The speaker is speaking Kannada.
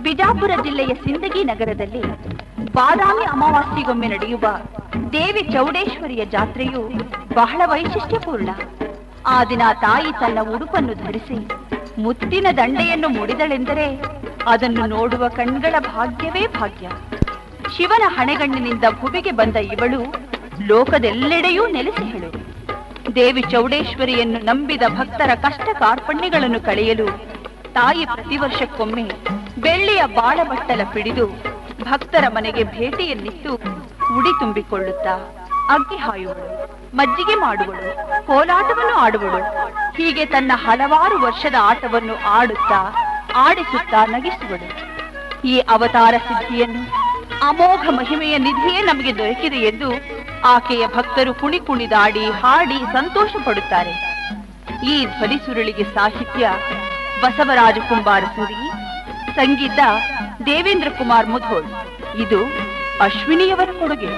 ಬಿಜಾಪುರ ಜಿಲ್ಲೆಯ ಸಿಂದಗಿ ನಗರದಲ್ಲಿ ಬಾದಾಮಿ ಅಮಾವಾಸ್ಯೆಗೊಮ್ಮೆ ನಡೆಯುವ ದೇವಿ ಚೌಡೇಶ್ವರಿಯ ಜಾತ್ರೆಯು ಬಹಳ ವೈಶಿಷ್ಟ್ಯಪೂರ್ಣ. ಆ ದಿನ ತಾಯಿ ತನ್ನ ಉಡುಪನ್ನು ಧರಿಸಿ ಮುತ್ತಿನ ದಂಡೆಯನ್ನು ಮುಡಿದಳೆಂದರೆ ಅದನ್ನು ನೋಡುವ ಕಣ್ಗಳ ಭಾಗ್ಯವೇ ಭಾಗ್ಯ. ಶಿವನ ಹಣೆಗಣ್ಣಿನಿಂದ ಭುವಿಗೆ ಬಂದ ಇವಳು ಲೋಕದೆಲ್ಲೆಡೆಯೂ ನೆಲೆಸಿಹಳು. ದೇವಿ ಚೌಡೇಶ್ವರಿಯನ್ನು ನಂಬಿದ ಭಕ್ತರ ಕಷ್ಟ ಕಾರ್ಪಣ್ಯಗಳನ್ನು ಕಳೆಯಲು ತಾಯಿ ಪ್ರತಿ ವರ್ಷಕ್ಕೊಮ್ಮೆ ಬೆಳ್ಳಿಯ ಬಾಳಬಟ್ಟಲ ಪಿಡಿದು ಭಕ್ತರ ಮನೆಗೆ ಭೇಟಿಯನ್ನಿತ್ತು ಉಡಿ ತುಂಬಿಕೊಳ್ಳುತ್ತಾ ಅಗ್ಗಿ ಹಾಯುವಳು, ಮಜ್ಜಿಗೆ ಮಾಡುವಳು, ಕೋಲಾಟವನ್ನು ಆಡುವಳು. ಹೀಗೆ ತನ್ನ ಹಲವಾರು ವರ್ಷದ ಆಟವನ್ನು ಆಡುತ್ತಾ ಆಡಿಸುತ್ತಾ ನಗಿಸುವಳು. ಈ ಅವತಾರ ಸಿದ್ಧಿಯನ್ನು, ಅಮೋಘ ಮಹಿಮೆಯ ನಿಧಿಯೇ ನಮಗೆ ದೊರಕಿದೆ ಎಂದು ಆಕೆಯ ಭಕ್ತರು ಕುಣಿದಾಡಿ ಹಾಡಿ ಸಂತೋಷ ಪಡುತ್ತಾರೆ. ಈ ಧ್ವನಿ ಸುರುಳಿಗೆ ಸಾಹಿತ್ಯ ಬಸವರಾಜ ಕುಂಬಾರ ಸುರಿ, ಸಂಗೀತ ದೇವೇಂದ್ರ ಕುಮಾರ್ ಮುಧೋಳ್. ಇದು ಅಶ್ವಿನಿಯವರ ಕೊಡುಗೆ.